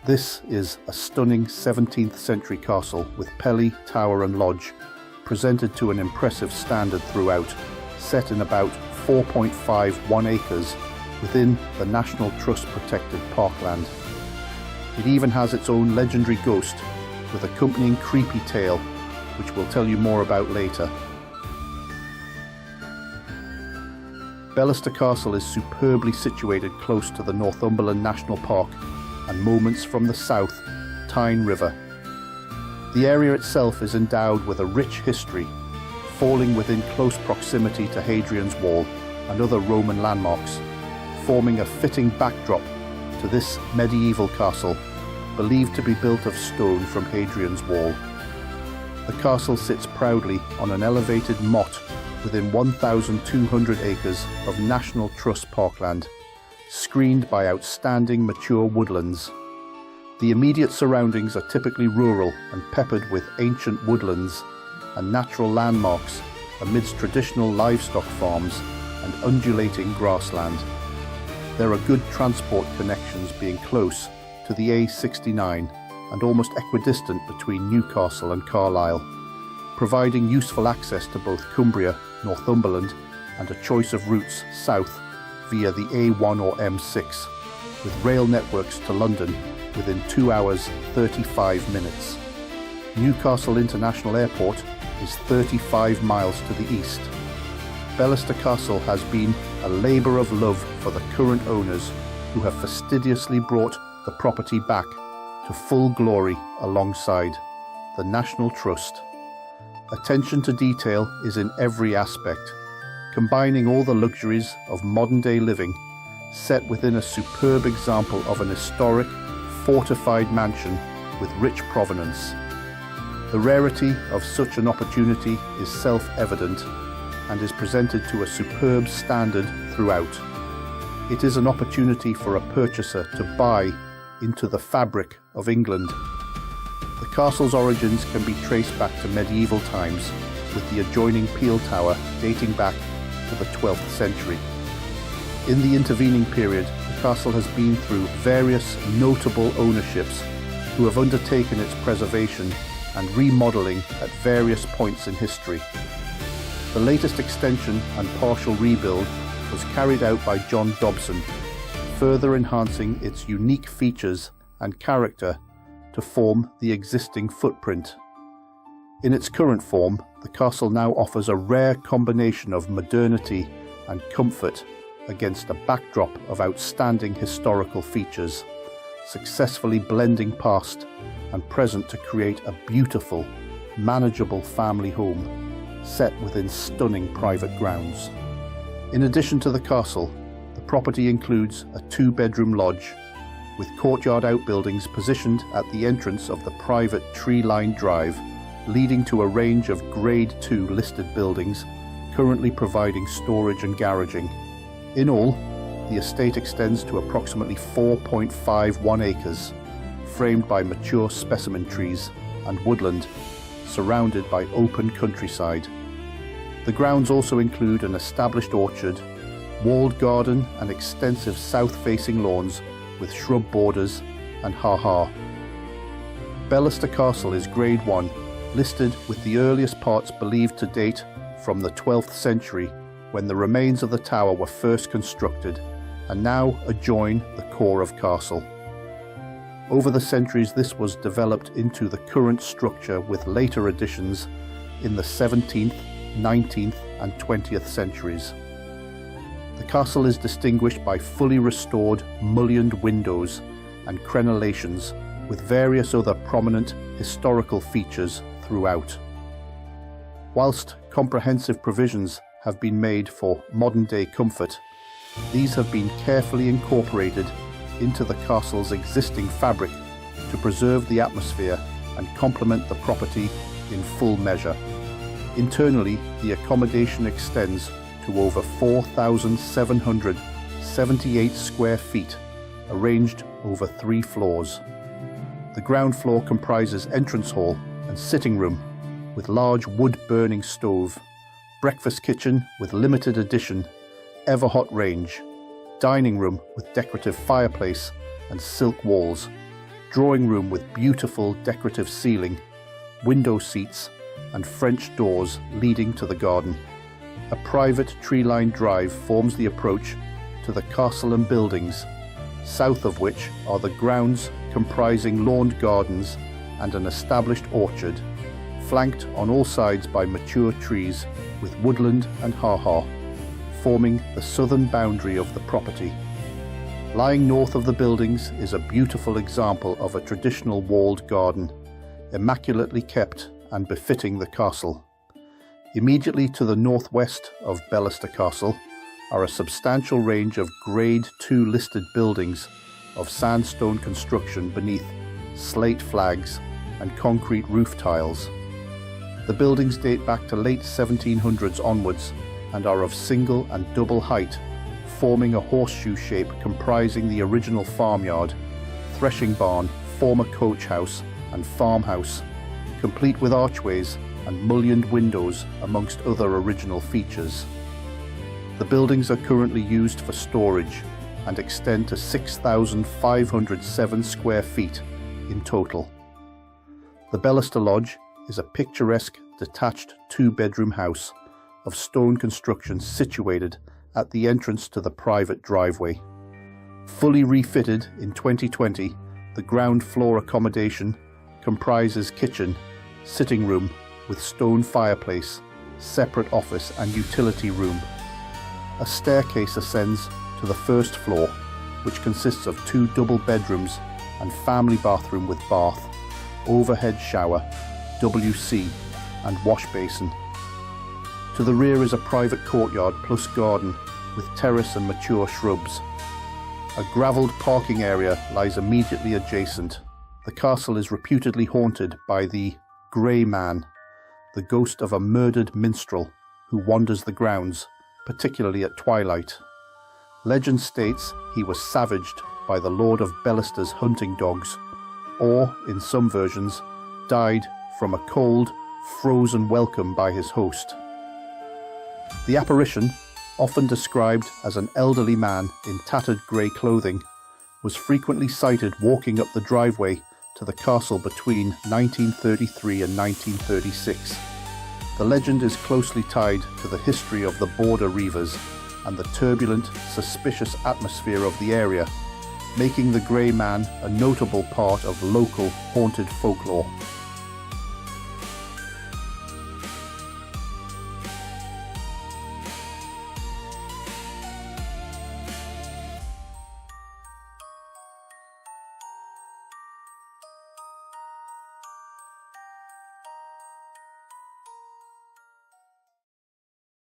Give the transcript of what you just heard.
This is a stunning 17th century castle with Pele, tower and lodge, presented to an impressive standard throughout, set in about 4.51 acres within the National Trust protected parkland. It even has its own legendary ghost with accompanying creepy tale, which we'll tell you more about later. Bellister Castle is superbly situated close to the Northumberland National Park and moments from the South Tyne River. The area itself is endowed with a rich history, falling within close proximity to Hadrian's Wall and other Roman landmarks, forming a fitting backdrop to this medieval castle, believed to be built of stone from Hadrian's Wall. The castle sits proudly on an elevated motte within 1,200 acres of National Trust parkland, screened by outstanding mature woodlands. The immediate surroundings are typically rural and peppered with ancient woodlands and natural landmarks amidst traditional livestock farms and undulating grassland. There are good transport connections, being close to the A69 and almost equidistant between Newcastle and Carlisle, providing useful access to both Cumbria, Northumberland and a choice of routes south via the A1 or M6, with rail networks to London within 2 hours 35 minutes. Newcastle International Airport is 35 miles to the east. Bellister Castle has been a labour of love for the current owners, who have fastidiously brought the property back to full glory alongside the National Trust. Attention to detail is in every aspect, combining all the luxuries of modern-day living, set within a superb example of an historic, fortified mansion with rich provenance. The rarity of such an opportunity is self-evident and is presented to a superb standard throughout. It is an opportunity for a purchaser to buy into the fabric of England. The castle's origins can be traced back to medieval times, with the adjoining Pele Tower dating back to the 12th century. In the intervening period, the castle has been through various notable ownerships who have undertaken its preservation and remodelling at various points in history. The latest extension and partial rebuild was carried out by John Dobson, further enhancing its unique features and character to form the existing footprint. In its current form, the castle now offers a rare combination of modernity and comfort against a backdrop of outstanding historical features, successfully blending past and present to create a beautiful, manageable family home set within stunning private grounds. In addition to the castle, the property includes a 2-bedroom lodge with courtyard outbuildings positioned at the entrance of the private tree-lined drive, leading to a range of Grade 2 listed buildings currently providing storage and garaging. In all, the estate extends to approximately 4.51 acres, framed by mature specimen trees and woodland, surrounded by open countryside. The grounds also include an established orchard, walled garden and extensive south-facing lawns with shrub borders and ha-ha. Bellister Castle is Grade 1, listed with the earliest parts believed to date from the 12th century, when the remains of the tower were first constructed, and now adjoin the core of castle. Over the centuries, this was developed into the current structure with later additions in the 17th, 19th and 20th centuries. The castle is distinguished by fully restored mullioned windows and crenellations, with various other prominent historical features throughout. Whilst comprehensive provisions have been made for modern-day comfort, these have been carefully incorporated into the castle's existing fabric to preserve the atmosphere and complement the property in full measure. Internally, the accommodation extends to over 4,778 square feet, arranged over 3 floors. The ground floor comprises entrance hall and sitting room with large wood-burning stove, breakfast kitchen with limited edition ever-hot range, dining room with decorative fireplace and silk walls, drawing room with beautiful decorative ceiling, window seats and French doors leading to the garden. A private tree-lined drive forms the approach to the castle and buildings, south of which are the grounds comprising lawned gardens and an established orchard, flanked on all sides by mature trees with woodland and haha, forming the southern boundary of the property. Lying north of the buildings is a beautiful example of a traditional walled garden, immaculately kept and befitting the castle. Immediately to the northwest of Bellister Castle are a substantial range of Grade II listed buildings of sandstone construction beneath slate flags and concrete roof tiles. The buildings date back to late 1700s onwards and are of single and double height, forming a horseshoe shape comprising the original farmyard, threshing barn, former coach house and farmhouse, complete with archways and mullioned windows amongst other original features. The buildings are currently used for storage and extend to 6,507 square feet in total. The Bellister Lodge is a picturesque detached two-bedroom house of stone construction situated at the entrance to the private driveway. Fully refitted in 2020, the ground floor accommodation comprises kitchen, sitting room with stone fireplace, separate office and utility room. A staircase ascends to the first floor, which consists of 2 double bedrooms and family bathroom with bath, overhead shower, WC and wash basin. To the rear is a private courtyard plus garden with terrace and mature shrubs. A gravelled parking area lies immediately adjacent. The castle is reputedly haunted by the Grey Man, the ghost of a murdered minstrel who wanders the grounds, particularly at twilight. Legend states he was savaged by the Lord of Bellister's hunting dogs, or, in some versions, died from a cold, frozen welcome by his host. The apparition, often described as an elderly man in tattered grey clothing, was frequently sighted walking up the driveway to the castle between 1933 and 1936. The legend is closely tied to the history of the border reivers and the turbulent, suspicious atmosphere of the area, making the Grey Man a notable part of local haunted folklore.